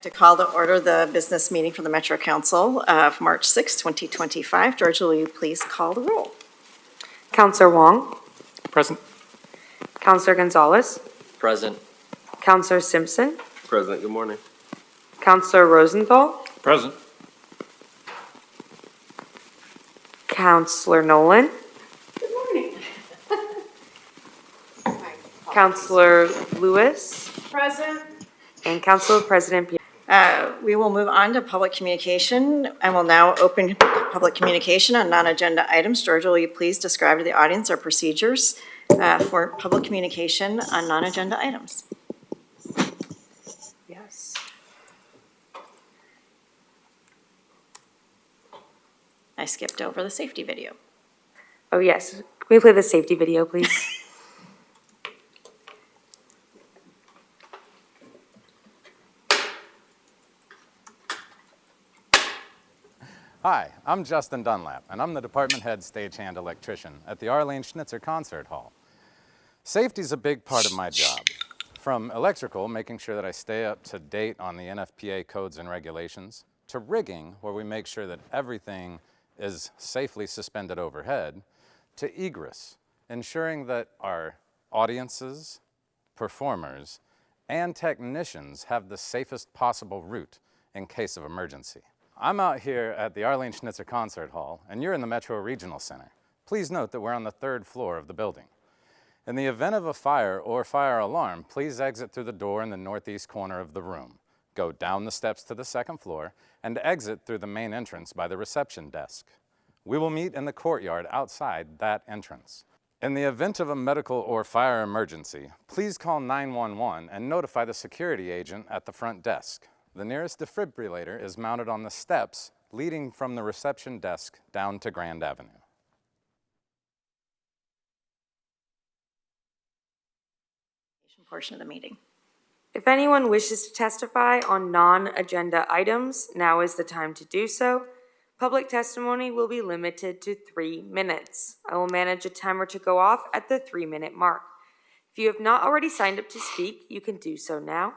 To call to order the business meeting for the Metro Council of March 6, 2025. Georgia, will you please call the roll? Counselor Wong. Present. Counselor Gonzalez. Present. Counselor Simpson. Present. Good morning. Counselor Rosenthal. Present. Counselor Nolan. Good morning. Counselor Lewis. Present. And Council President Pierre. We will move on to public communication and will now open public communication on non-agenda items. Georgia, will you please describe to the audience our procedures for public communication on non-agenda items? Yes. I skipped over the safety video. Oh, yes. Can we play the safety video, please? Hi, I'm Justin Dunlap, and I'm the department head stagehand electrician at the Arlene Schnitzer Concert Hall. Safety's a big part of my job. From electrical, making sure that I stay up to date on the NFPA codes and regulations, to rigging, where we make sure that everything is safely suspended overhead, to egress, ensuring that our audiences, performers, and technicians have the safest possible route in case of emergency. I'm out here at the Arlene Schnitzer Concert Hall, and you're in the Metro Regional Center. Please note that we're on the 3rd floor of the building. In the event of a fire or fire alarm, please exit through the door in the northeast corner of the room. Go down the steps to the 2nd floor and exit through the main entrance by the reception desk. We will meet in the courtyard outside that entrance. In the event of a medical or fire emergency, please call 911 and notify the security agent at the front desk. The nearest defibrillator is mounted on the steps leading from the reception desk down to Grand Avenue. Portion of the meeting. If anyone wishes to testify on non-agenda items, now is the time to do so. Public testimony will be limited to 3 minutes. I will manage a timer to go off at the 3-minute mark. If you have not already signed up to speak, you can do so now.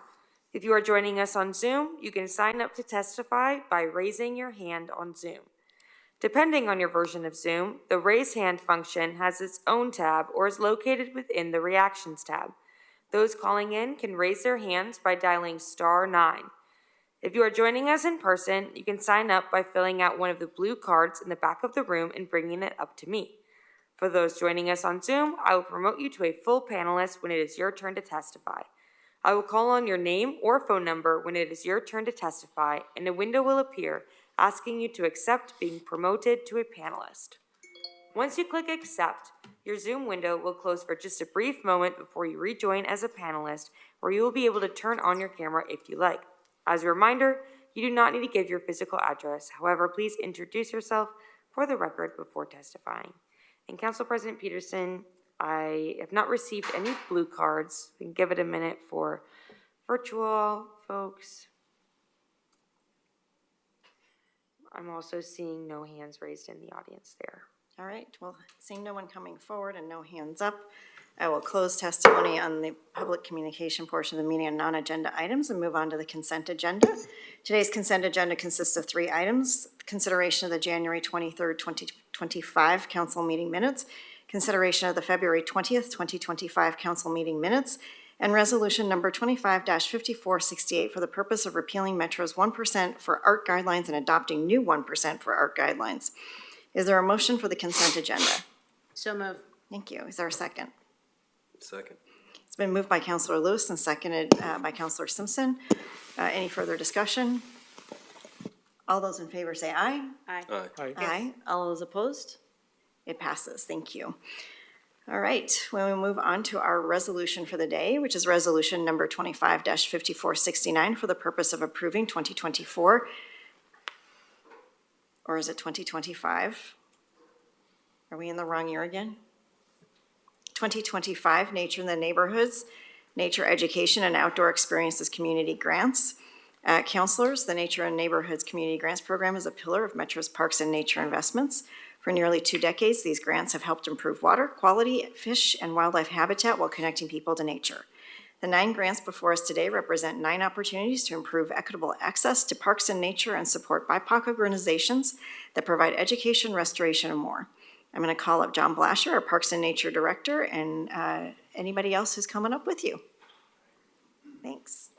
If you are joining us on Zoom, you can sign up to testify by raising your hand on Zoom. Depending on your version of Zoom, the raise hand function has its own tab or is located within the reactions tab. Those calling in can raise their hands by dialing *9. If you are joining us in person, you can sign up by filling out one of the blue cards in the back of the room and bringing it up to me. For those joining us on Zoom, I will promote you to a full panelist when it is your turn to testify. I will call on your name or phone number when it is your turn to testify, and a window will appear asking you to accept being promoted to a panelist. Once you click accept, your Zoom window will close for just a brief moment before you rejoin as a panelist, where you will be able to turn on your camera if you like. As a reminder, you do not need to give your physical address. However, please introduce yourself for the record before testifying. And Council President Peterson, I have not received any blue cards. We can give it a minute for virtual folks. I'm also seeing no hands raised in the audience there. All right, well, seeing no one coming forward and no hands up, I will close testimony on the public communication portion of the meeting on non-agenda items and move on to the consent agenda. Today's consent agenda consists of 3 items: consideration of the January 23rd, 2025 council meeting minutes, consideration of the February 20th, 2025 council meeting minutes, and resolution number 25-5468 for the purpose of repealing Metro's 1% for art guidelines and adopting new 1% for art guidelines. Is there a motion for the consent agenda? So moved. Thank you. Is there a second? Second. It's been moved by Councilor Lewis and seconded by Councilor Simpson. Any further discussion? All those in favor say aye. Aye. Aye. Aye. All those opposed? It passes. Thank you. All right. When we move on to our resolution for the day, which is resolution number 25-5469 for the purpose of approving 2024, or is it 2025? Are we in the wrong year again? 2025 Nature in the Neighborhoods, Nature Education and Outdoor Experiences Community Grants. Counselors, the Nature and Neighborhoods Community Grants Program is a pillar of Metro's parks and nature investments. For nearly 2 decades, these grants have helped improve water quality, fish, and wildlife habitat while connecting people to nature. The 9 grants before us today represent 9 opportunities to improve equitable access to parks and nature and support BIPOC organizations that provide education, restoration, and more. I'm going to call up John Blasher, our Parks and Nature Director, and anybody else who's coming up with you. Thanks.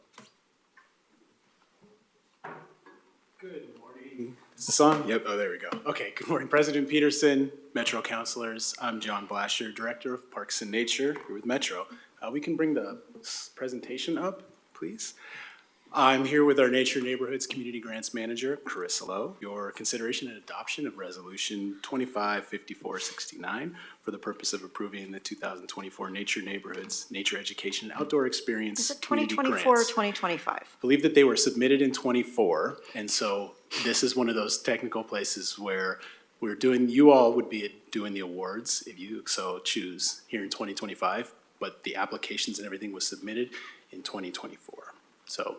Good morning. Is this on? Yep, oh, there we go. Okay, good morning, President Peterson, Metro Councilors. I'm John Blasher, Director of Parks and Nature here with Metro. We can bring the presentation up, please. I'm here with our Nature Neighborhoods Community Grants Manager, Carissa Lowe. Your consideration and adoption of Resolution 255469 for the purpose of approving the 2024 Nature Neighborhoods, Nature Education, and Outdoor Experience Is it Community 2024 or Grants. 2025? I believe that they were submitted in '24, and so this is one of those technical places where you all would be doing the awards if you so choose here in 2025, but the applications and everything was submitted in 2024. So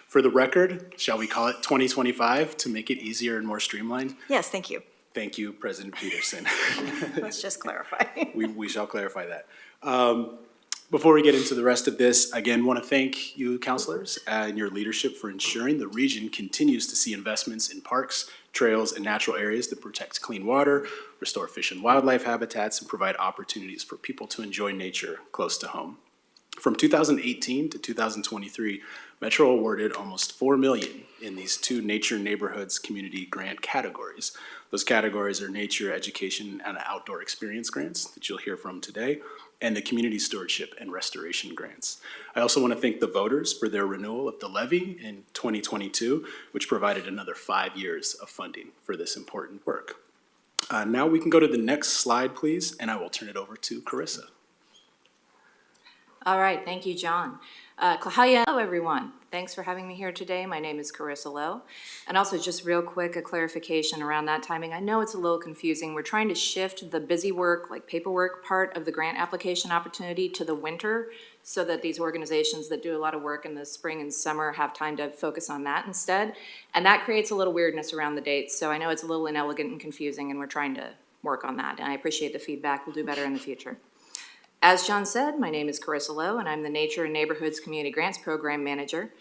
for the record, shall we call it 2025 to make it easier and more streamlined? Yes, thank you. Thank you, President Peterson. Let's just clarify. We shall clarify that. Before we get into the rest of this, again, want to thank you, councilors, and your leadership for ensuring the region continues to see investments in parks, trails, and natural areas that protect clean water, restore fish and wildlife habitats, and provide opportunities for people to enjoy nature close to home. From 2018 to 2023, Metro awarded almost $4 million in these 2 Nature Neighborhoods Community Grant categories. Those categories are Nature Education and Outdoor Experience grants that you'll hear from today, and the Community Stewardship and Restoration grants. I also want to thank the voters for their renewal of the levy in 2022, which provided another 5 years of funding for this important work. Now we can go to the next slide, please, and I will turn it over to Carissa. All right, thank you, John. Hello, everyone. Thanks for having me here today. My name is Carissa Lowe. And also, just real quick, a clarification around that timing. I know it's a little confusing. We're trying to shift the busy work, like paperwork part of the grant application opportunity to the winter so that these organizations that do a lot of work in the spring and summer have time to focus on that instead. And that creates a little weirdness around the dates. So I know it's a little inelegant and confusing, and we're trying to work on that. And I appreciate the feedback. We'll do better in the future. As John said, my name is Carissa Lowe, and I'm the Nature and Neighborhoods Community Grants Program Manager.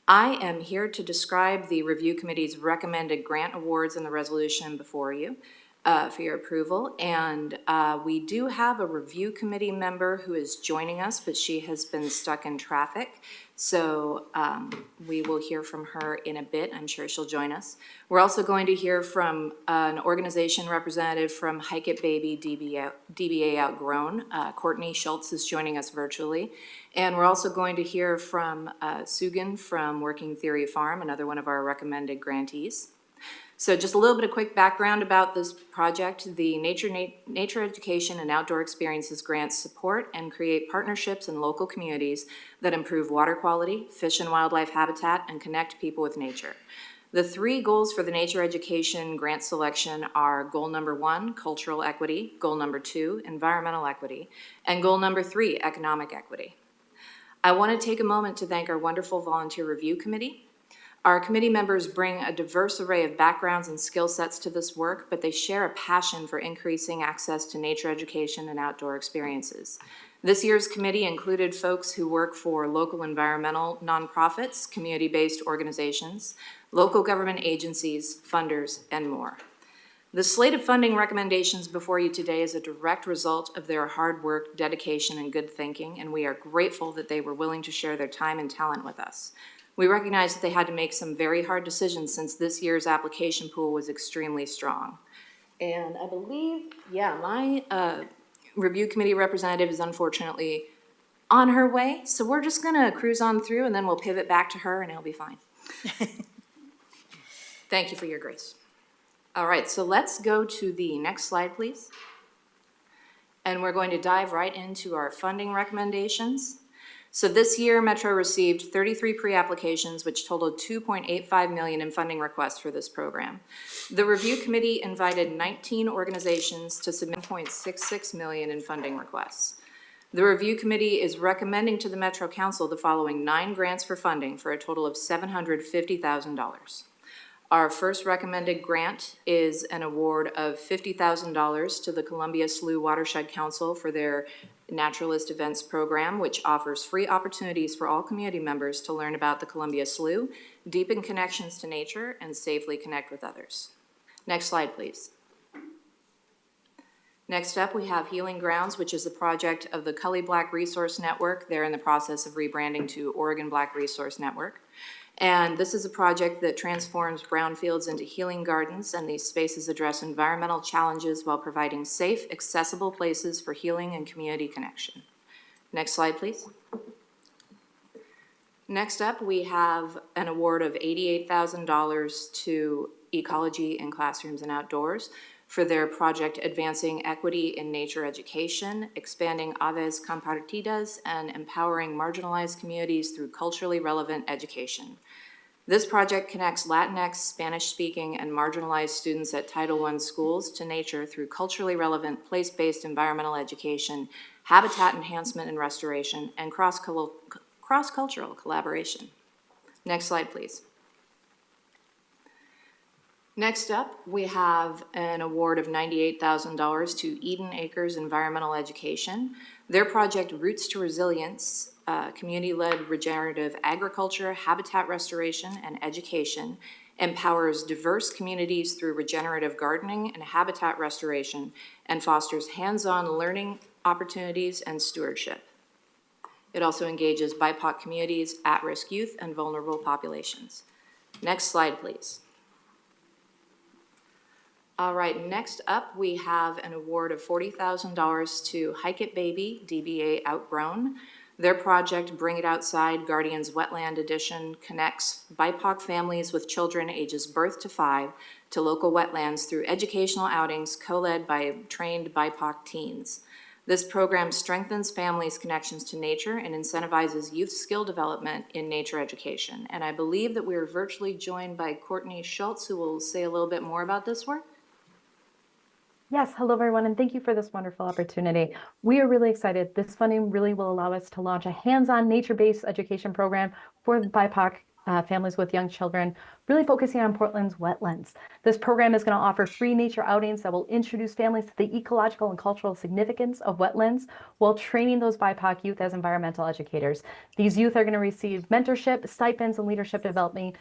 I am here to describe the Review Committee's recommended grant awards and the resolution before you for your approval. And we do have a Review Committee member who is joining us, but she has been stuck in traffic. So we will hear from her in a bit. I'm sure she'll join us. We're also going to hear from an organization representative from Hike It Baby DBA Outgrown. Courtney Schultz is joining us virtually. And we're also going to hear from Sugan from Working Theory Farm, another one of our recommended grantees. So just a little bit of quick background about this project. The Nature Education and Outdoor Experiences grants support and create partnerships in local communities that improve water quality, fish and wildlife habitat, and connect people with nature. The 3 goals for the Nature Education grant selection are goal number 1, cultural equity, goal number 2, environmental equity, and goal number 3, economic equity. I want to take a moment to thank our wonderful volunteer review committee. Our committee members bring a diverse array of backgrounds and skill sets to this work, but they share a passion for increasing access to nature education and outdoor experiences. This year's committee included folks who work for local environmental nonprofits, community-based organizations, local government agencies, funders, and more. The slate of funding recommendations before you today is a direct result of their hard work, dedication, and good thinking, and we are grateful that they were willing to share their time and talent with us. We recognize that they had to make some very hard decisions since this year's application pool was extremely strong. And I believe, my review committee representative is unfortunately on her way, so we're just gonna cruise on through and then we'll pivot back to her and it'll be fine. Thank you for your grace. All right, so let's go to the next slide, please. And we're going to dive right into our funding recommendations. So this year, Metro received 33 pre-applications, which totaled $2.85 million in funding requests for this program. The review committee invited 19 organizations to submit $1.66 million in funding requests. The review committee is recommending to the Metro Council the following 9 grants for funding for a total of $750,000. Our first recommended grant is an award of $50,000 to the Columbia Slough Watershed Council for their Naturalist Events Program, which offers free opportunities for all community members to learn about the Columbia Slough, deepen connections to nature, and safely connect with others. Next slide, please. Next up, we have Healing Grounds, which is a project of the Cully Black Resource Network. They're in the process of rebranding to Oregon Black Resource Network. And this is a project that transforms brownfields into healing gardens, and these spaces address environmental challenges while providing safe, accessible places for healing and community connection. Next slide, please. Next up, we have an award of $88,000 to Ecology in Classrooms and Outdoors for their project Advancing Equity in Nature Education, Expanding Aves Compartidas, and Empowering Marginalized Communities Through Culturally Relevant Education. This project connects Latinx, Spanish-speaking, and marginalized students at Title I schools to nature through culturally relevant, place-based environmental education, habitat enhancement and restoration, and cross-cultural collaboration. Next slide, please. Next up, we have an award of $98,000 to Eden Acres Environmental Education. Their project Roots to Resilience, community-led regenerative agriculture, habitat restoration, and education, empowers diverse communities through regenerative gardening and habitat restoration, and fosters hands-on learning opportunities and stewardship. It also engages BIPOC communities, at-risk youth, and vulnerable populations. Next slide, please. All right, next up, we have an award of $40,000 to Hike It Baby, DBA Outgrown. Their project, Bring It Outside, Guardians Wetland Edition, connects BIPOC families with children ages birth to 5 to local wetlands through educational outings co-led by trained BIPOC teens. This program strengthens families' connections to nature and incentivizes youth skill development in nature education. And I believe that we are virtually joined by Courtney Schultz, who will say a little bit more about this work. Yes, hello everyone, and thank you for this wonderful opportunity. We are really excited. This funding really will allow us to launch a hands-on nature-based education program for the BIPOC families with young children, really focusing on Portland's wetlands. This program is going to offer free nature outings that will introduce families to the ecological and cultural significance of wetlands while training those BIPOC youth as environmental educators. These youth are going to receive mentorship, stipends, and leadership development,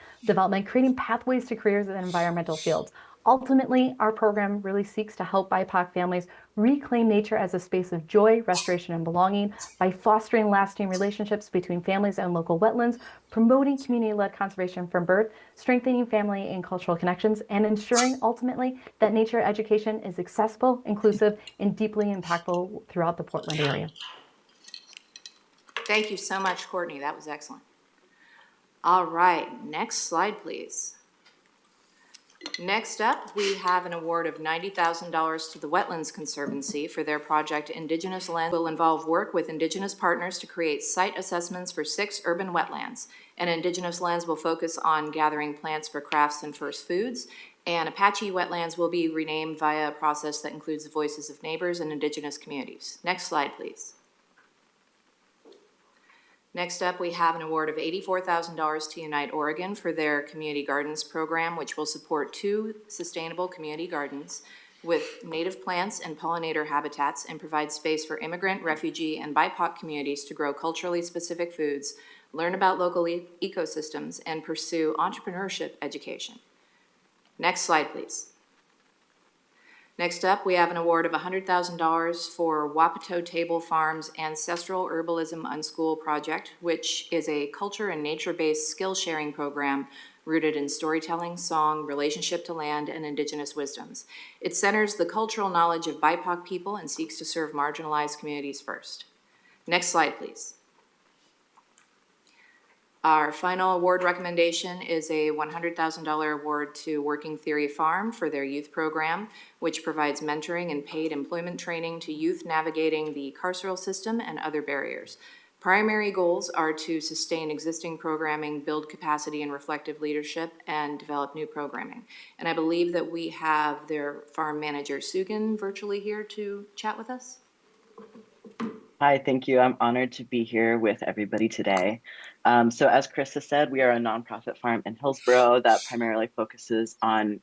creating pathways to careers in environmental fields. Ultimately, our program really seeks to help BIPOC families reclaim nature as a space of joy, restoration, and belonging by fostering lasting relationships between families and local wetlands, promoting community-led conservation from birth, strengthening family and cultural connections, and ensuring ultimately that nature education is accessible, inclusive, and deeply impactful throughout the Portland area. Thank you so much, Courtney. That was excellent. All right, next slide, please. Next up, we have an award of $90,000 to the Wetlands Conservancy for their project Indigenous Lens. Will involve work with Indigenous partners to create site assessments for 6 urban wetlands. And Indigenous Lens will focus on gathering plants for crafts and first foods. And Apache Wetlands will be renamed via a process that includes the voices of neighbors and Indigenous communities. Next slide, please. Next up, we have an award of $84,000 to Unite Oregon for their Community Gardens program, which will support 2 sustainable community gardens with native plants and pollinator habitats and provide space for immigrant, refugee, and BIPOC communities to grow culturally specific foods, learn about local ecosystems, and pursue entrepreneurship education. Next slide, please. Next up, we have an award of $100,000 for Wapato Table Farm's Ancestral Herbalism Unschool Project, which is a culture and nature-based skill-sharing program rooted in storytelling, song, relationship to land, and Indigenous wisdoms. It centers the cultural knowledge of BIPOC people and seeks to serve marginalized communities first. Next slide, please. Our final award recommendation is a $100,000 award to Working Theory Farm for their youth program, which provides mentoring and paid employment training to youth navigating the carceral system and other barriers. Primary goals are to sustain existing programming, build capacity and reflective leadership, and develop new programming. And I believe that we have their farm manager, Sugan, virtually here to chat with us. Hi, thank you. I'm honored to be here with everybody today. So as Krista said, we are a nonprofit farm in Hillsborough that primarily focuses on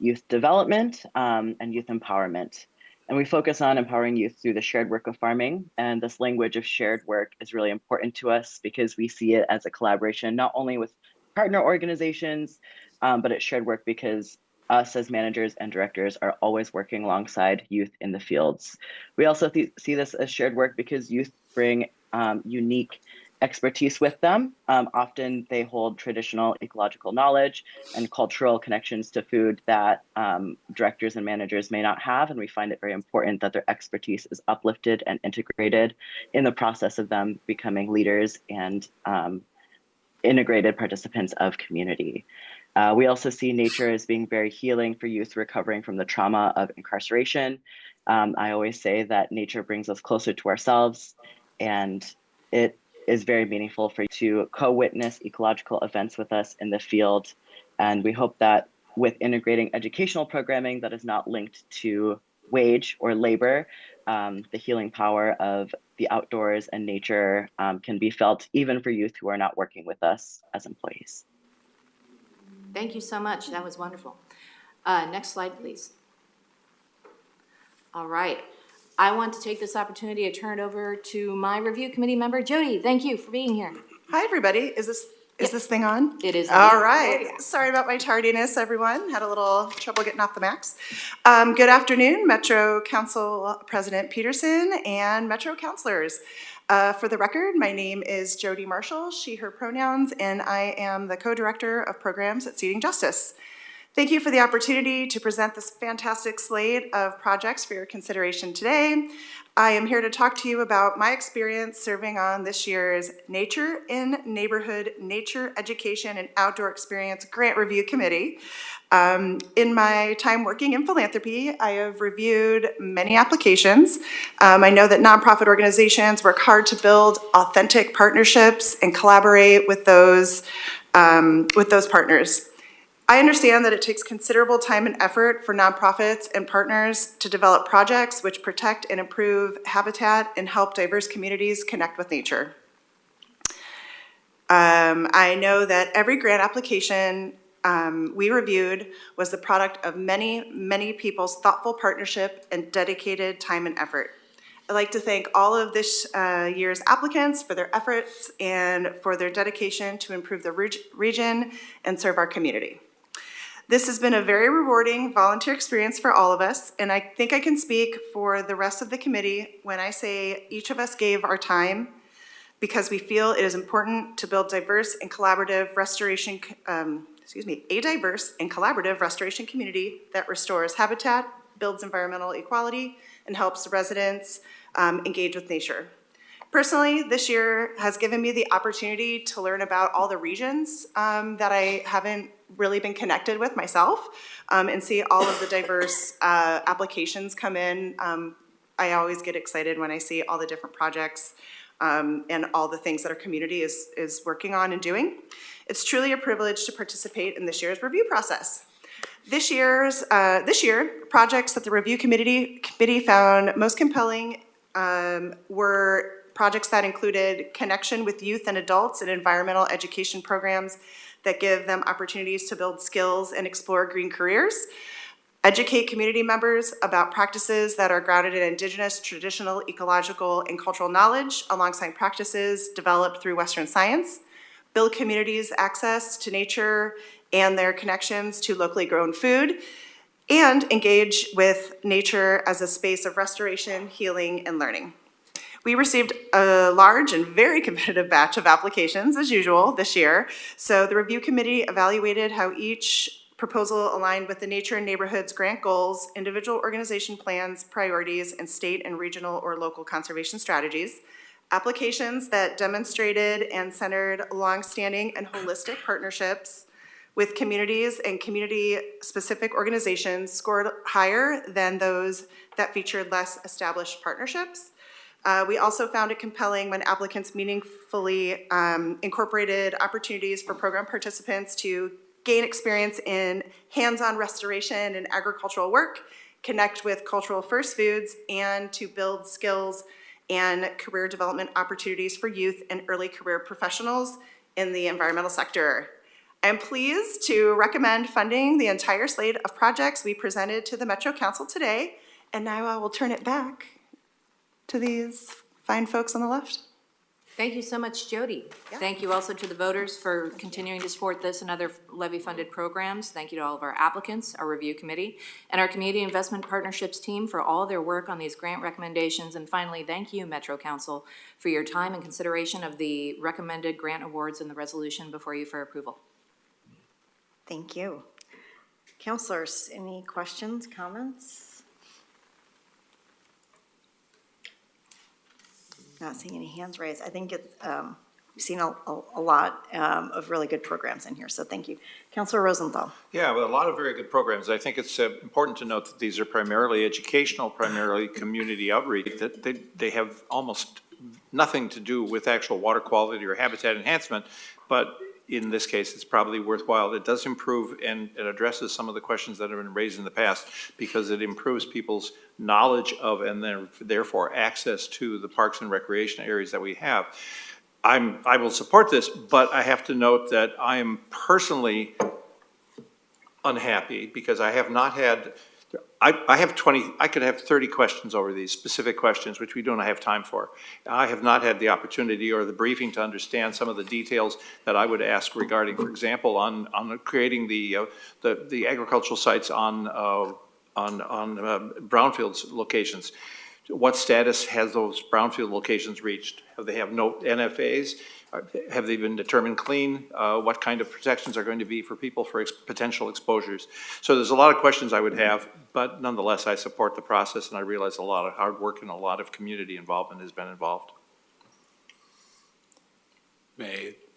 youth development and youth empowerment. And we focus on empowering youth through the shared work of farming. And this language of shared work is really important to us because we see it as a collaboration, not only with partner organizations, but it's shared work because us as managers and directors are always working alongside youth in the fields. We also see this as shared work because youth bring unique expertise with them. Often they hold traditional ecological knowledge and cultural connections to food that directors and managers may not have. And we find it very important that their expertise is uplifted and integrated in the process of them becoming leaders and integrated participants of community. We also see nature as being very healing for youth recovering from the trauma of incarceration. I always say that nature brings us closer to ourselves, and it is very meaningful for you to co-witness ecological events with us in the field. And we hope that with integrating educational programming that is not linked to wage or labor, the healing power of the outdoors and nature can be felt even for youth who are not working with us as employees. Thank you so much. That was wonderful. Next slide, please. All right. I want to take this opportunity to turn it over to my review committee member, Jody. Thank you for being here. Hi, everybody. Is this thing on? It is. All right. Sorry about my tardiness, everyone. Had a little trouble getting off the max. Good afternoon, Metro Council President Peterson and Metro Councilors. For the record, my name is Jody Marshall, she, her pronouns, and I am the co-director of programs at Seeding Justice. Thank you for the opportunity to present this fantastic slate of projects for your consideration today. I am here to talk to you about my experience serving on this year's Nature in Neighborhood Nature Education and Outdoor Experience Grant Review Committee. In my time working in philanthropy, I have reviewed many applications. I know that nonprofit organizations work hard to build authentic partnerships and collaborate with those partners. I understand that it takes considerable time and effort for nonprofits and partners to develop projects which protect and improve habitat and help diverse communities connect with nature. I know that every grant application we reviewed was the product of many, many people's thoughtful partnership and dedicated time and effort. I'd like to thank all of this year's applicants for their efforts and for their dedication to improve the region and serve our community. This has been a very rewarding volunteer experience for all of us, and I think I can speak for the rest of the committee when I say each of us gave our time because we feel it is important to build a diverse and collaborative restoration community that restores habitat, builds environmental equality, and helps residents engage with nature. Personally, this year has given me the opportunity to learn about all the regions that I haven't really been connected with myself and see all of the diverse applications come in. I always get excited when I see all the different projects and all the things that our community is working on and doing. It's truly a privilege to participate in this year's review process. This year, projects that the review committee found most compelling were projects that included connection with youth and adults in environmental education programs that give them opportunities to build skills and explore green careers, educate community members about practices that are grounded in indigenous, traditional, ecological, and cultural knowledge alongside practices developed through Western science, build communities' access to nature and their connections to locally grown food, and engage with nature as a space of restoration, healing, and learning. We received a large and very competitive batch of applications, as usual, this year. So the review committee evaluated how each proposal aligned with the Nature and Neighborhoods grant goals, individual organization plans, priorities, and state and regional or local conservation strategies. Applications that demonstrated and centered longstanding and holistic partnerships with communities and community-specific organizations scored higher than those that featured less established partnerships. We also found it compelling when applicants meaningfully incorporated opportunities for program participants to gain experience in hands-on restoration and agricultural work, connect with cultural first foods, and to build skills and career development opportunities for youth and early career professionals in the environmental sector. I am pleased to recommend funding the entire slate of projects we presented to the Metro Council today, and now I will turn it back to these fine folks on the left. Thank you so much, Jody. Thank you also to the voters for continuing to support this and other levy-funded programs. Thank you to all of our applicants, our review committee, and our community investment partnerships team for all their work on these grant recommendations. And finally, thank you, Metro Council, for your time and consideration of the recommended grant awards and the resolution before you for approval. Thank you. Counselors, any questions, comments? Not seeing any hands raised. I think it's, we've seen a lot of really good programs in here, so thank you. Counselor Rosenthal. Yeah, well, a lot of very good programs. I think it's important to note that these are primarily educational, primarily community outreach, that they have almost nothing to do with actual water quality or habitat enhancement, but in this case, it's probably worthwhile. It does improve and it addresses some of the questions that have been raised in the past because it improves people's knowledge of and then therefore access to the parks and recreation areas that we have. I will support this, but I have to note that I am personally unhappy because I have not had, I have 20, I could have 30 questions over these specific questions, which we don't have time for. I have not had the opportunity or the briefing to understand some of the details that I would ask regarding, for example, on creating the agricultural sites on brownfields locations. What status has those brownfield locations reached? Have they have no NFAs? Have they been determined clean? What kind of protections are going to be for people for potential exposures? So there's a lot of questions I would have, but nonetheless, I support the process and I realize a lot of hard work and a lot of community involvement has been involved.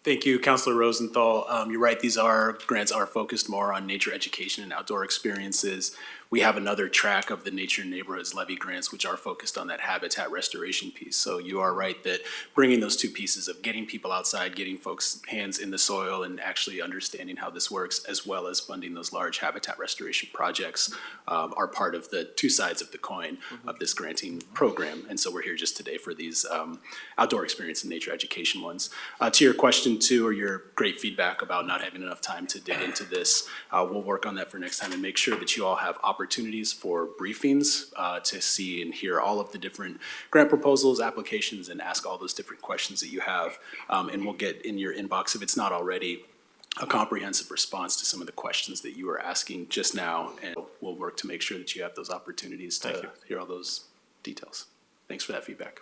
Thank you, Councilor Rosenthal. You're right, these grants are focused more on nature education and outdoor experiences. We have another track of the Nature Neighborhoods Levy grants, which are focused on that habitat restoration piece. So you are right that bringing those two pieces of getting people outside, getting folks' hands in the soil and actually understanding how this works, as well as funding those large habitat restoration projects are part of the two sides of the coin of this granting program. And so we're here just today for these outdoor experience and nature education ones. To your question too, or your great feedback about not having enough time to dig into this, we'll work on that for next time and make sure that you all have opportunities for briefings to see and hear all of the different grant proposals, applications, and ask all those different questions that you have. And we'll get in your inbox, if it's not already, a comprehensive response to some of the questions that you were asking just now. And we'll work to make sure that you have those opportunities to hear all those details. Thanks for that feedback.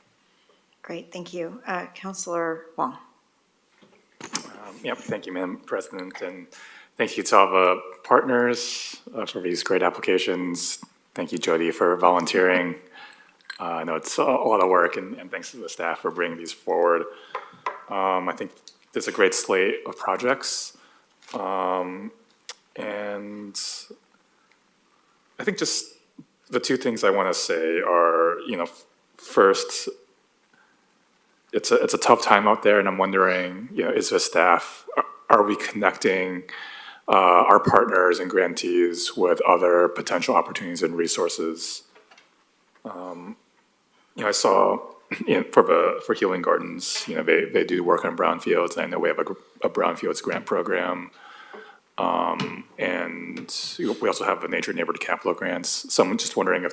Great, thank you. Counselor Wong. Yep, thank you, Madam President, and thank you to all the partners for these great applications. Thank you, Jody, for volunteering. I know it's a lot of work, and thanks to the staff for bringing these forward. I think there's a great slate of projects, and I think just the two things I want to say are, first, it's a tough time out there, and I'm wondering, is the staff, are we connecting our partners and grantees with other potential opportunities and resources? I saw for Healing Gardens, they do work on brownfields, and I know we have a brownfields grant program. And we also have the Nature Neighborhood Capital grants. So I'm just wondering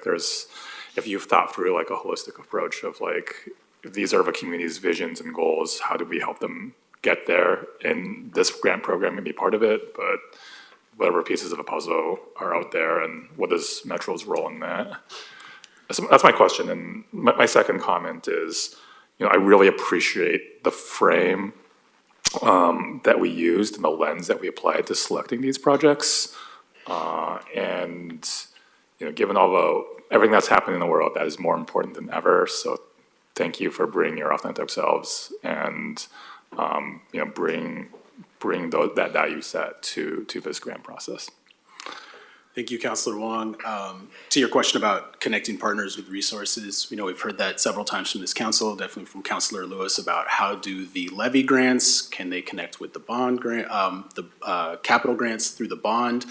if you've thought through like a holistic approach of like, if these are the community's visions and goals, how do we help them get there? And this grant program may be part of it, but whatever pieces of the puzzle are out there, and what is Metro's role in that? That's my question. And my second comment is, I really appreciate the frame that we used and the lens that we applied to selecting these projects. And given everything that's happening in the world, that is more important than ever. So thank you for bringing your authentic selves and bring that value set to this grant process. Thank you, Councilor Wong. To your question about connecting partners with resources, we've heard that several times from this council, definitely from Councilor Lewis, about how do the levy grants, can they connect with the bond grant, the capital grants through the bond?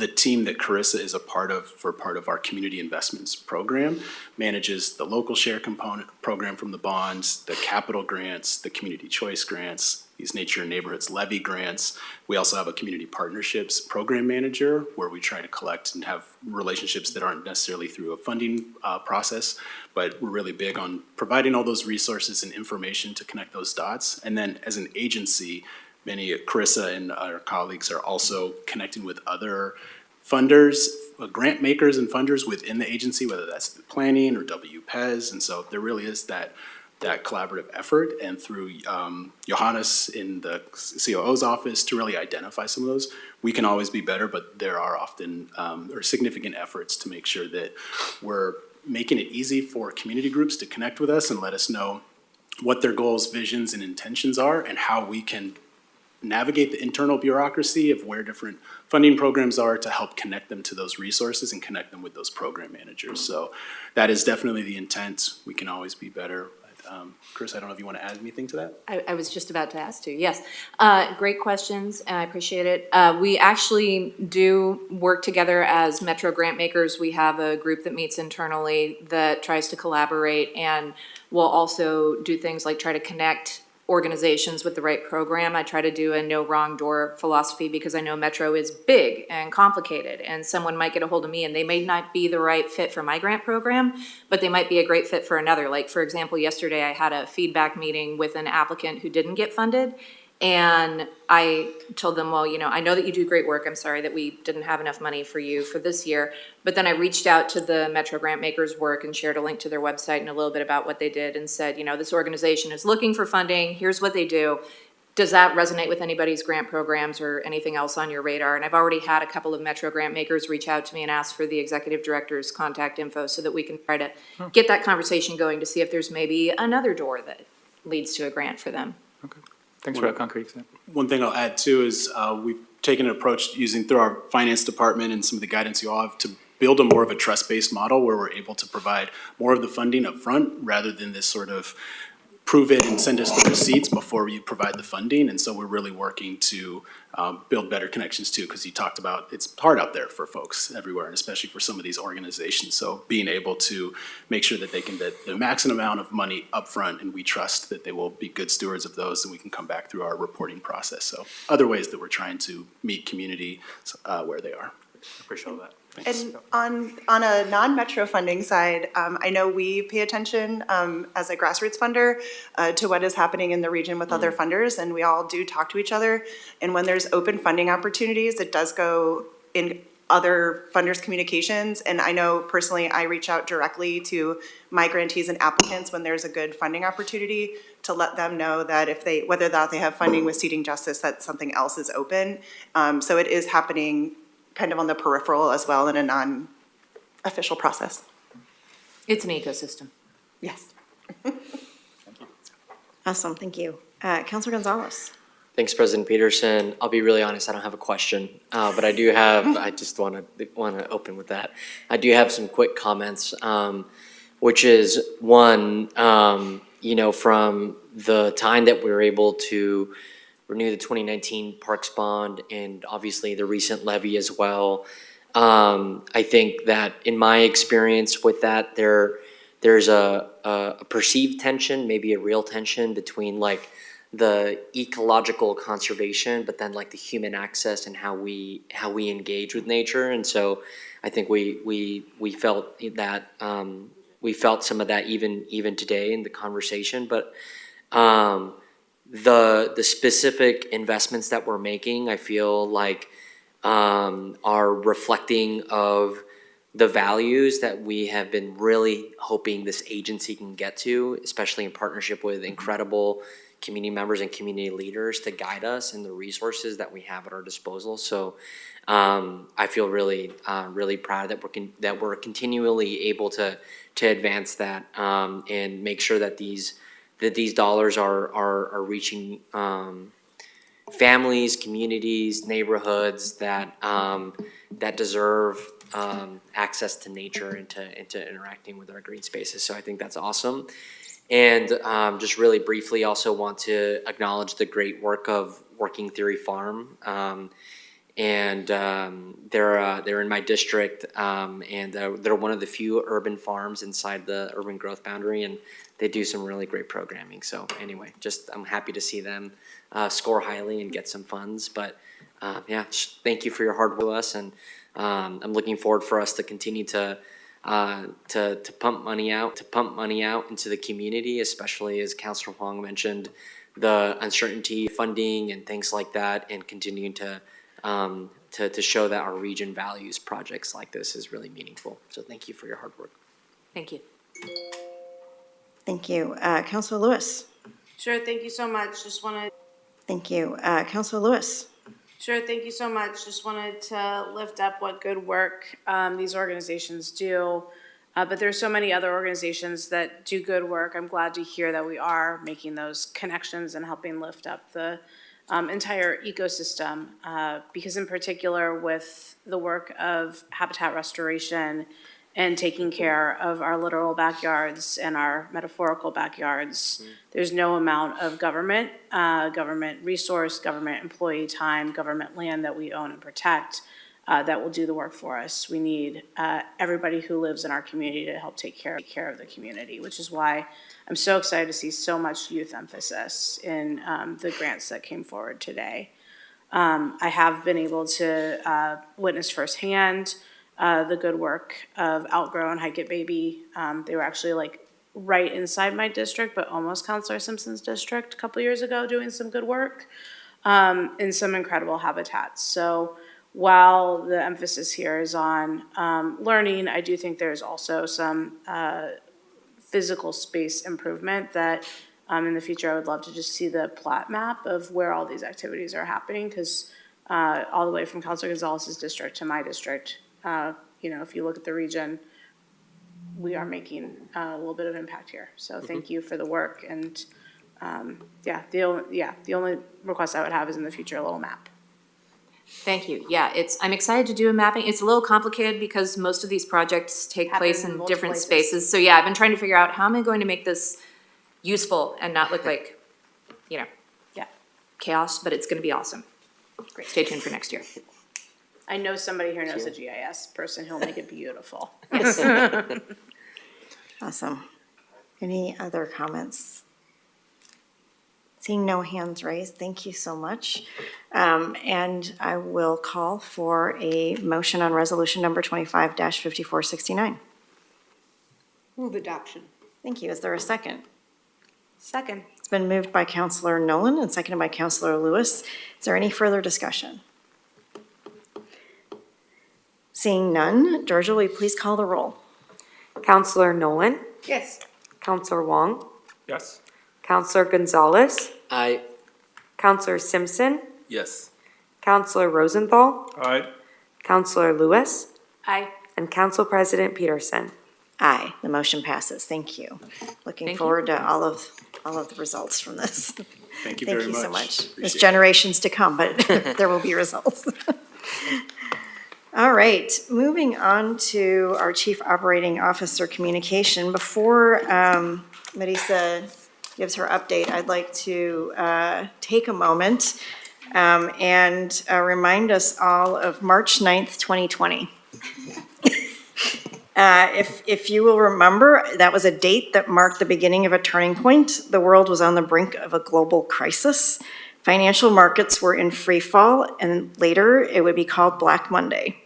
the team that Carissa is a part of our community investments program manages the local share component program from the bonds, the capital grants, the community choice grants, these nature and neighborhoods levy grants. We also have a community partnerships program manager where we try to collect and have relationships that aren't necessarily through a funding process, but we're really big on providing all those resources and information to connect those dots. And then as an agency, Carissa and our colleagues are also connecting with other funders, grant makers and funders within the agency, whether that's through planning or WPES. And so there really is that collaborative effort, and through Johannes in the COO's office to really identify some of those. We can always be better, but there are often or significant efforts to make sure that we're making it easy for community groups to connect with us and let us know what their goals, visions, and intentions are, and how we can navigate the internal bureaucracy of where different funding programs are to help connect them to those resources and connect them with those program managers. So that is definitely the intent. We can always be better. Chris, I don't know if you want to add anything to that? I was just about to ask you, yes. Great questions, and I appreciate it. We actually do work together as Metro grant makers. We have a group that meets internally that tries to collaborate, and we'll also do things like try to connect organizations with the right program. I try to do a no wrong door philosophy because I know Metro is big and complicated, and someone might get a hold of me and they may not be the right fit for my grant program, but they might be a great fit for another. Like, for example, yesterday I had a feedback meeting with an applicant who didn't get funded, and I told them, well, you know, I know that you do great work. I'm sorry that we didn't have enough money for you for this year. But then I reached out to the Metro Grant Makers work and shared a link to their website and a little bit about what they did and said, you know, this organization is looking for funding. Here's what they do. Does that resonate with anybody's grant programs or anything else on your radar? And I've already had a couple of Metro Grant Makers reach out to me and ask for the executive director's contact info so that we can try to get that conversation going to see if there's maybe another door that leads to a grant for them. Okay. Thanks for that concrete example. One thing I'll add too is we've taken an approach using through our finance department and some of the guidance you all have to build a more of a trust-based model where we're able to provide more of the funding up front rather than this sort of prove it and send us the receipts before you provide the funding. And so we're really working to build better connections too, because you talked about it's hard out there for folks everywhere, and especially for some of these organizations. So being able to make sure that they can get the maximum amount of money upfront, and we trust that they will be good stewards of those, and we can come back through our reporting process. So other ways that we're trying to meet community where they are. Appreciate all that. Thanks. And on a non-metro funding side, I know we pay attention as a grassroots funder to what is happening in the region with other funders, and we all do talk to each other. And when there's open funding opportunities, it does go in other funders' communications. And I know personally, I reach out directly to my grantees and applicants when there's a good funding opportunity to let them know that if they, whether that they have funding with Seeding Justice, that something else is open. So it is happening kind of on the peripheral as well in a non-official process. It's an ecosystem. Yes. Awesome, thank you. Councilor Gonzalez. Thanks, President Peterson. I'll be really honest, I don't have a question, but I do have, I just want to open with that. I do have some quick comments, which is one, you know, from the time that we were able to renew the 2019 Parks Bond and obviously the recent levy as well. I think that in my experience with that, there's a perceived tension, maybe a real tension between like the ecological conservation, but then like the human access and how we engage with nature. And so I think we felt that we felt some of that even today in the conversation, but the specific investments that we're making, I feel like are reflecting of the values that we have been really hoping this agency can get to, especially in partnership with incredible community members and community leaders to guide us in the resources that we have at our disposal. So I feel really proud that we're continually able to advance that and make sure that these dollars are reaching families, communities, neighborhoods that deserve access to nature and to interacting with our green spaces. So I think that's awesome. And just really briefly also want to acknowledge the great work of Working Theory Farm and they're in my district, and they're one of the few urban farms inside the urban growth boundary, and they do some really great programming. So anyway, I'm happy to see them score highly and get some funds. But yeah, thank you for your hard work with us, and I'm looking forward for us to continue to pump money out into the community, especially as Councilor Huang mentioned, the uncertainty, funding, and things like that, and continuing to show that our region values projects like this is really meaningful. So thank you for your hard work. Thank you. Thank you. Councilor Lewis. Sure, thank you so much. Just wanted. Thank you. Councilor Lewis. Sure, thank you so much. Just wanted to lift up what good work these organizations do. But there's so many other organizations that do good work. I'm glad to hear that we are making those connections and helping lift up the entire ecosystem. Because in particular with the work of habitat restoration and taking care of our literal backyards and our metaphorical backyards, there's no amount of government resource, government employee time, government land that we own and protect that will do the work for us. We need everybody who lives in our community to help take care of the community, which is why I'm so excited to see so much youth emphasis in the grants that came forward today. I have been able to witness firsthand the good work of Outgrow and Hike It Baby. They were actually like right inside my district, but almost Councilor Simpson's district a couple years ago, doing some good work in some incredible habitats. So while the emphasis here is on learning, I do think there's also some physical space improvement that in the future I would love to just see the plat map of where all these activities are happening, because all the way from Councilor Gonzalez's district to my district, if you look at the region, we are making a little bit of impact here. So thank you for the work. And the only request I would have is in the future a little map. Thank you. Yeah, I'm excited to do a mapping. It's a little complicated because most of these projects take Happen place in in multiple different places. spaces. So yeah, I've been trying to figure out how am I going to make this useful and not look like, Yeah. chaos, but it's gonna be awesome. Great. Stay tuned for next year. I know somebody here knows a GIS person who'll make it beautiful. Awesome. Any other comments? Seeing no hands raised, thank you so much. And I will call for a motion on resolution number 25-5469. Move adoption. Thank you. Is there a second? Second. It's been moved by Councilor Nolan and seconded by Councilor Lewis. Is there any further discussion? Seeing none, Georgia, will you please call the roll? Counselor Nolan, Yes. Counselor Wong, Yes. Counselor Gonzalez, I Counselor Simpson, Yes. Counselor Rosenthal, Aye. Counselor Lewis, Aye. and Council President Peterson. Aye, the motion passes. Thank you. Looking Thank you. forward to all of the results from this. Thank you very much. so much. There's Appreciate it. generations to come, but there will be results. All right, moving on to our Chief Operating Officer communication. Before Marisa gives her update, I'd like to take a moment and remind us all of March 9th, 2020. If you will remember, that was a date that marked the beginning of a turning point. The world was on the brink of a global crisis. Financial markets were in free fall, and later it would be called Black Monday.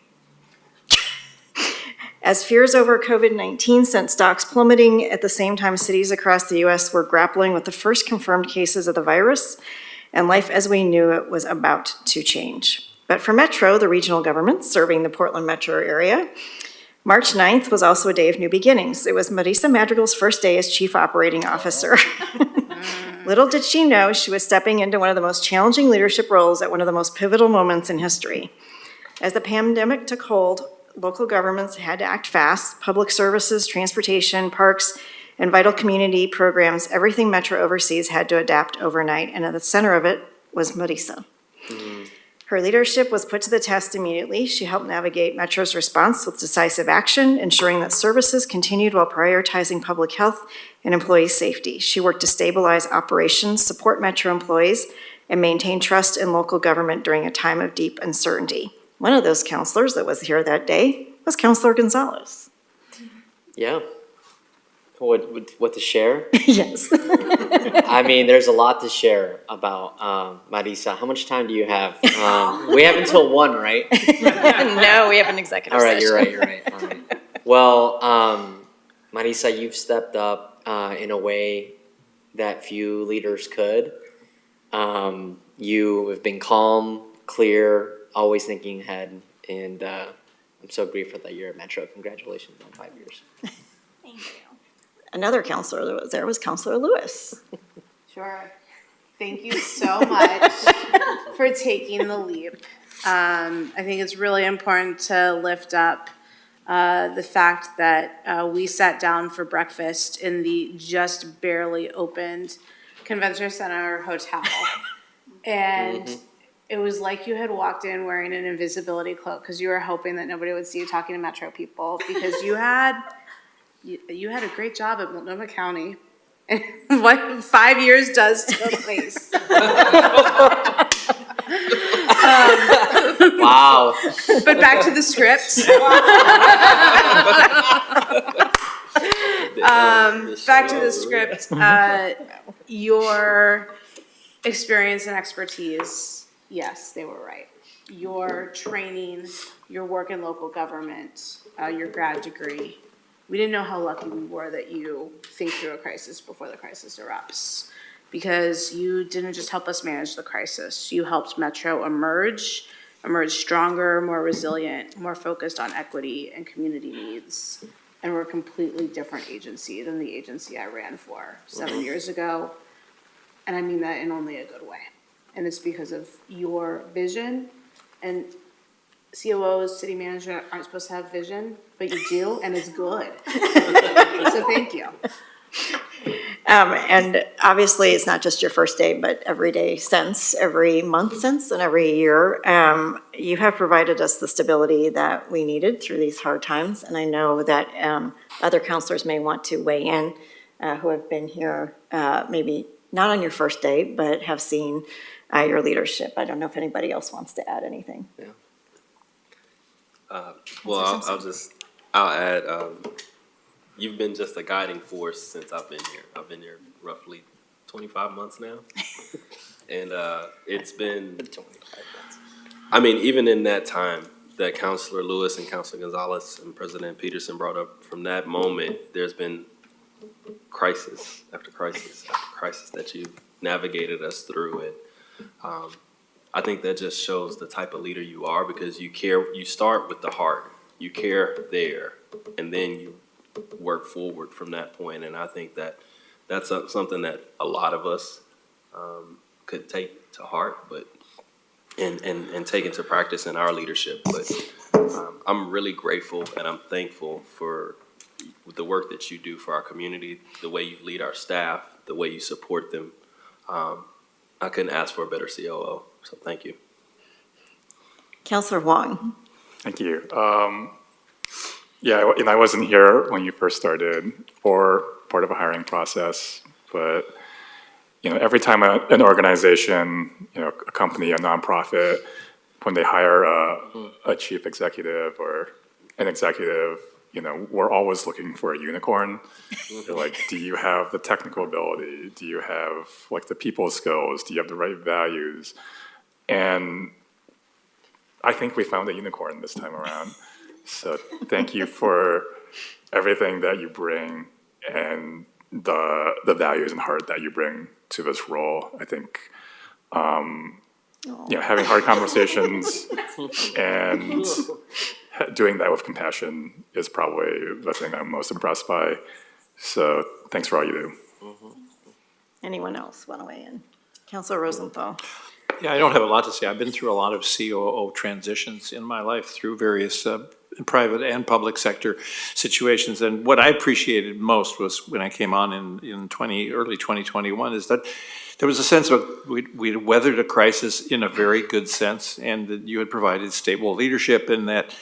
As fears over COVID-19 sent stocks plummeting, at the same time cities across the U.S. were grappling with the first confirmed cases of the virus, and life as we knew it was about to change. But for Metro, the regional government serving the Portland metro area, March 9th was also a day of new beginnings. It was Marisa Madrigal's first day as Chief Operating Officer. Little did she know she was stepping into one of the most challenging leadership roles at one of the most pivotal moments in history. As the pandemic took hold, local governments had to act fast. Public services, transportation, parks, and vital community programs, everything Metro oversees had to adapt overnight, and at the center of it was Marisa. Her leadership was put to the test immediately. She helped navigate Metro's response with decisive action, ensuring that services continued while prioritizing public health and employee safety. She worked to stabilize operations, support Metro employees, and maintain trust in local government during a time of deep uncertainty. One of those counselors that was here that day was Counselor Gonzalez. Yeah. What to share? Yes. I mean, there's a lot to share about Marisa. How much time do you have? We have until 1, right? No, we have an executive All right, session. you're right. All right. Well, Marisa, you've stepped up in a way that few leaders could. You have been calm, clear, always thinking ahead, and I'm so grateful that you're at Metro. Congratulations on 5 years. Thank you. Another counselor that was there was Counselor Lewis. Sure. Thank you so much for taking the leap. I think it's really important to lift up the fact that we sat down for breakfast in the just barely opened Convention Center Hotel. And it was like you had walked in wearing an invisibility cloak because you were hoping that nobody would see you talking to Metro people, because you had a great job at Multnomah County. And what 5 years does to a place. Wow. But back to the script. Back to the script. Your experience and expertise, yes, they were right. Your training, your work in local government, your grad degree. We didn't know how lucky we were that you think through a crisis before the crisis erupts, because you didn't just help us manage the crisis. You helped Metro emerge stronger, more resilient, more focused on equity and community needs. And we're a completely different agency than the agency I ran for 7 years ago. And I mean that in only a good way. And it's because of your vision. And COOs, city manager aren't supposed to have vision, but you do, and it's good. So thank you. And obviously, it's not just your first day, but every day since, every month since, and every year. You have provided us the stability that we needed through these hard times. And I know that other counselors may want to weigh in who have been here, maybe not on your first day, but have seen your leadership. I don't know if anybody else wants to add anything. Yeah. Well, I'll add, you've been just a guiding force since I've been here. I've been here roughly 25 months now. And it's been, I mean, even in that time that Counselor Lewis and Counselor Gonzalez and President Peterson brought up, from that moment, there's been crisis after crisis after crisis that you've navigated us through. And I think that just shows the type of leader you are, because you care, you start with the heart, you care there, and then you work forward from that point. And I think that that's something that a lot of us could take to heart, but and take into practice in our leadership. But I'm really grateful and I'm thankful for the work that you do for our community, the way you lead our staff, the way you support them. I couldn't ask for a better COO, so thank you. Counselor Wong. Thank you. Yeah, and I wasn't here when you first started or part of a hiring process, but every time an organization, a company, a nonprofit, when they hire a chief executive or an executive, we're always looking for a unicorn. They're like, do you have the technical ability? Do you have the people skills? Do you have the right values? And I think we found a unicorn this time around. So thank you for everything that you bring and the values and heart that you bring to this role. I think having hard conversations and doing that with compassion is probably the thing I'm most impressed by. So thanks for all you do. Anyone else want to weigh in? Counselor Rosenthal. Yeah, I don't have a lot to say. I've been through a lot of COO transitions in my life through various private and public sector situations. And what I appreciated most was when I came on in early 2021 is that there was a sense of we'd weathered a crisis in a very good sense, and that you had provided stable leadership, and that,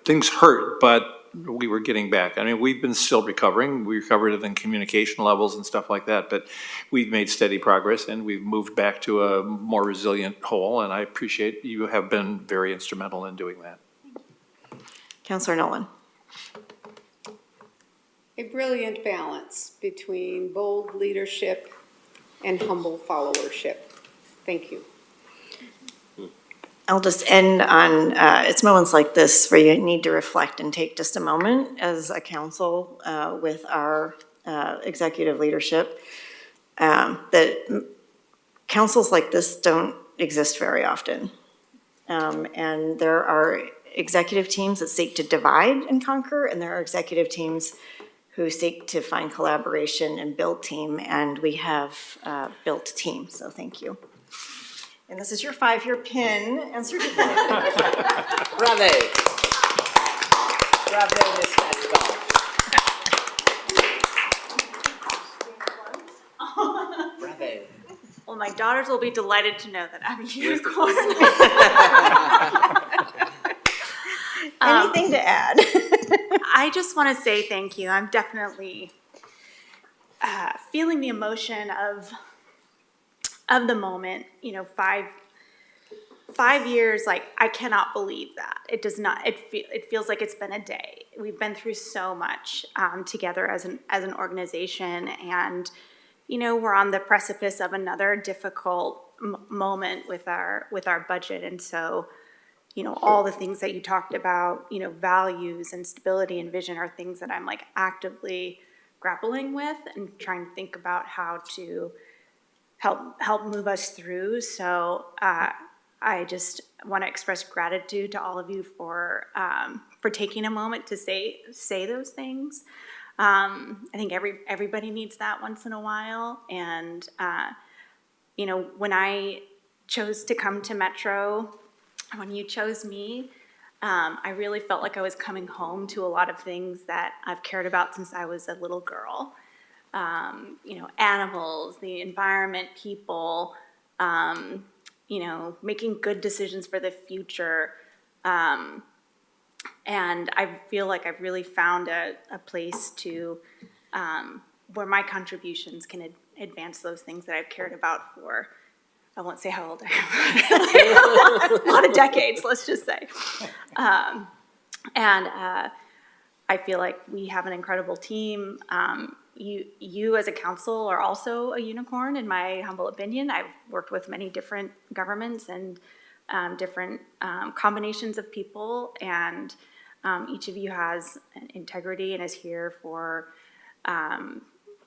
things hurt, but we were getting back. I mean, we've been still recovering. We recovered it in communication levels and stuff like that, but we've made steady progress and we've moved back to a more resilient whole, and I appreciate you have been very instrumental in doing that. Counselor Nolan. A brilliant balance between bold leadership and humble followership. Thank you. I'll just end on, it's moments like this where you need to reflect and take just a moment as a council with our executive leadership. That councils like this don't exist very often. And there are executive teams that seek to divide and conquer, and there are executive teams who seek to find collaboration and build team, and we have built team, so thank you. And this is your 5-year pin and certificate. Bravo. Bravo, Ms. Pascal. Bravo. Well, my daughters will be delighted to know that I'm a unicorn. Anything to add? I just want to say thank you. I'm definitely feeling the emotion of the moment. You know, 5 years. Like, I cannot believe that. It does not. It feels like it's been a day. We've been through so much together as an organization, and you know, we're on the precipice of another difficult moment with our budget, and so. You know, all the things that you talked about, you know, values and stability and vision are things that I'm like actively grappling with and trying to think about how to help move us through. So I just want to express gratitude to all of you for taking a moment to say those things. I think everybody needs that once in a while. And you know, when I chose to come to Metro. When you chose me, I really felt like I was coming home to a lot of things that I've cared about since I was a little girl. You know, animals, the environment, people, you know, making good decisions for the future. And I feel like I've really found a place to where my contributions can advance those things that I've cared about for. I won't say how old I am. A lot of decades, let's just say. And I feel like we have an incredible team. You as a council are also a unicorn, in my humble opinion. I've worked with many different governments and different combinations of people, and each of you has an integrity and is here for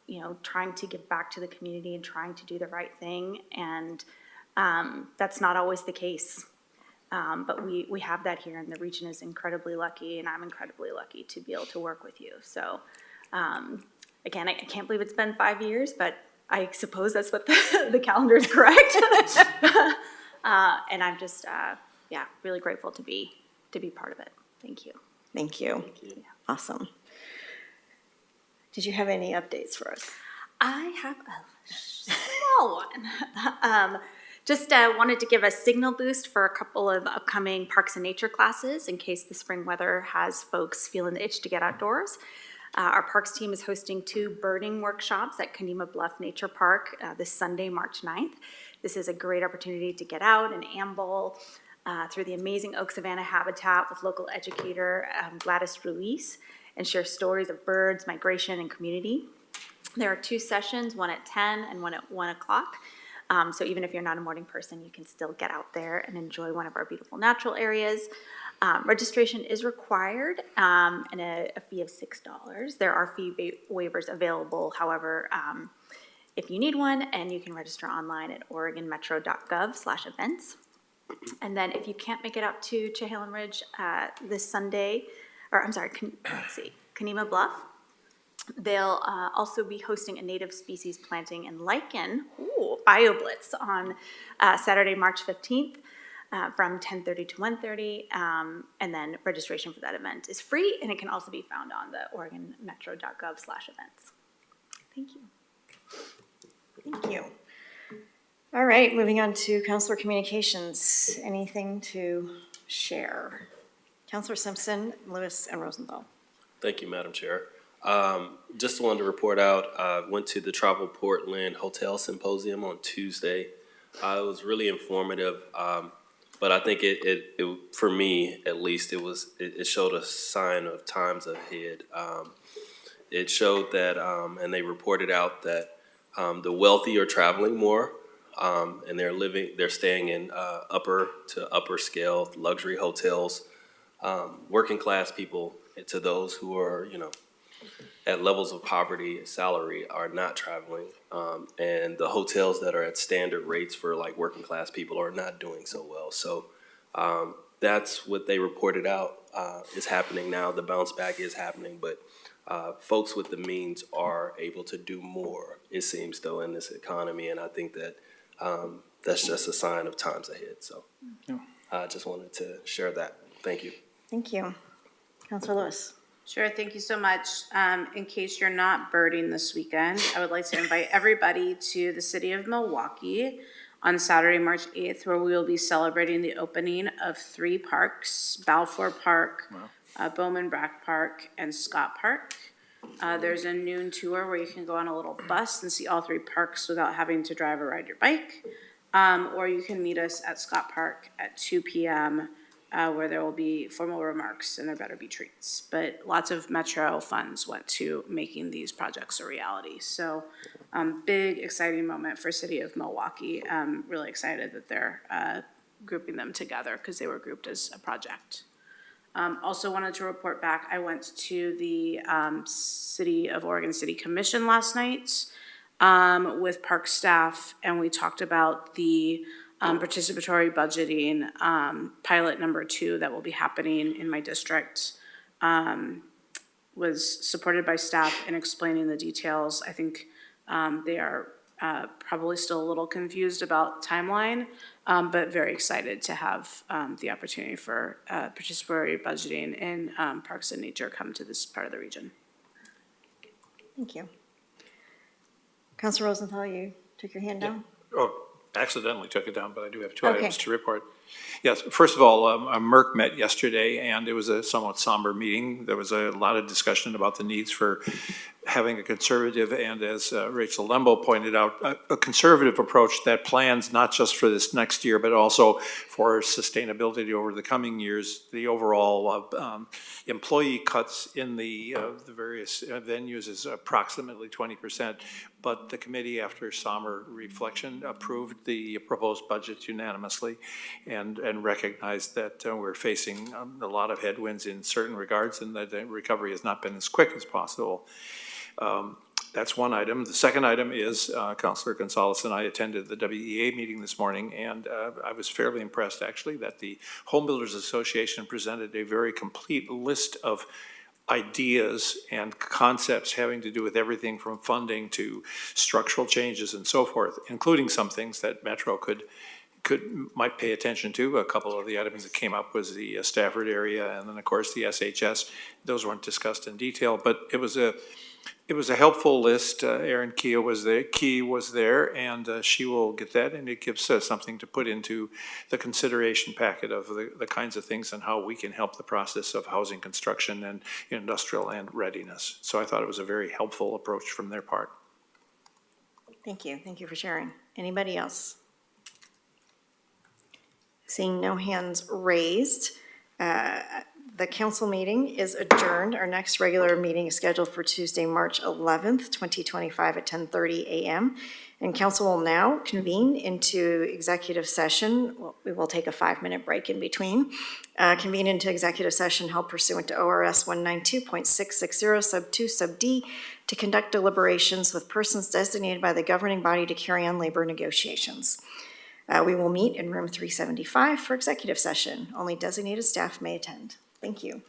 you know, trying to give back to the community and trying to do the right thing. And that's not always the case. But we have that here, and the region is incredibly lucky, and I'm incredibly lucky to be able to work with you. So again, I can't believe it's been 5 years, but I suppose that's what the calendar is correct. And I'm just, yeah, really grateful to be part of it. Thank you. Thank you. Yeah. Awesome. Did you have any updates for us? I have a small one. Just wanted to give a signal boost for a couple of upcoming Parks and Nature classes in case the spring weather has folks feeling the itch to get outdoors. Our Parks team is hosting 2 birding workshops at Kenema Bluff Nature Park this Sunday, March 9th. This is a great opportunity to get out and amble through the amazing Oak Savanna habitat with local educator Gladys Ruiz and share stories of birds, migration, and community. There are 2 sessions, one at 10 and one at 1 o'clock. So even if you're not a morning person, you can still get out there and enjoy one of our beautiful natural areas. Registration is required and a fee of $6. There are fee waivers available, however, if you need one, and you can register online at oregonmetro.gov/events. And then if you can't make it out to Chehalem Ridge this Sunday, or I'm sorry, Kenema Bluff, they'll also be hosting a native species planting and lichen BioBlitz on Saturday, March 15th from 10:30 to 1:30. And then registration for that event is free, and it can also be found on the oregonmetro.gov/events. Thank you. Thank you. All right, moving on to Councilor Communications. Anything to share? Councilor Simpson, Lewis, and Rosenthal. Thank you, Madam Chair. Just wanted to report out, went to the Travel Portland Hotel Symposium on Tuesday. It was really informative, but I think it for me at least, it showed a sign of times ahead. It showed that, and they reported out that the wealthy are traveling more, and they're staying in upper to upper scale luxury hotels. Working class people, to those who are, at levels of poverty, salary, are not traveling. And the hotels that are at standard rates for like working class people are not doing so well. So that's what they reported out is happening now. The bounce back is happening, but folks with the means are able to do more, it seems, though, in this economy. And I think that that's just a sign of times ahead. So I just wanted to share that. Thank you. Thank you. Councilor Lewis. Sure, thank you so much. In case you're not birding this weekend, I would like to invite everybody to the city of Milwaukee on Saturday, March 8th, where we will be celebrating the opening of 3 parks, Balfour Park, Bowman Brack Park, and Scott Park. There's a noon tour where you can go on a little bus and see all 3 parks without having to drive or ride your bike. Or you can meet us at Scott Park at 2 p.m., where there will be formal remarks and there better be treats. But lots of Metro funds went to making these projects a reality. So big, exciting moment for City of Milwaukee. Really excited that they're grouping them together because they were grouped as a project. Also wanted to report back, I went to the City of Oregon City Commission last night with park staff, and we talked about the participatory budgeting, pilot number 2 that will be happening in my district, was supported by staff in explaining the details. I think they are probably still a little confused about timeline, but very excited to have the opportunity for participatory budgeting in Parks and Nature come to this part of the region. Thank you. Councilor Rosenthal, you took your hand down? Oh, accidentally took it down, but I do have 2 Okay. items to report. Yes, first of all, Merck met yesterday, and it was a somewhat somber meeting. There was a lot of discussion about the needs for having a conservative, and as Rachel Lembo pointed out, a conservative approach that plans not just for this next year, but also for sustainability over the coming years. The overall employee cuts in the various venues is approximately 20%, but the committee, after somber reflection, approved the proposed budget unanimously and recognized that we're facing a lot of headwinds in certain regards and that the recovery has not been as quick as possible. That's one item. The second item is Councilor Gonzalez and I attended the WEA meeting this morning, and I was fairly impressed, actually, that the Home Builders Association presented a very complete list of ideas and concepts having to do with everything from funding to structural changes and so forth, including some things that Metro might pay attention to. A couple of the items that came up was the Stafford area, and then of course the SHS. Those weren't discussed in detail, but it was a helpful list. Erin Key was there, and she will get that, and it gives us something to put into the consideration packet of the kinds of things and how we can help the process of housing construction and industrial and readiness. So I thought it was a very helpful approach from their part. Thank you. Thank you for sharing. Anybody else? Seeing no hands raised, the council meeting is adjourned. Our next regular meeting is scheduled for Tuesday, March 11th, 2025 at 10:30 a.m. And council will now convene into executive session. Well, we will take a 5-minute break in between. Convene into executive session held pursuant to ORS 192.660 sub 2 sub D to conduct deliberations with persons designated by the governing body to carry on labor negotiations. We will meet in room 375 for executive session. Only designated staff may attend. Thank you.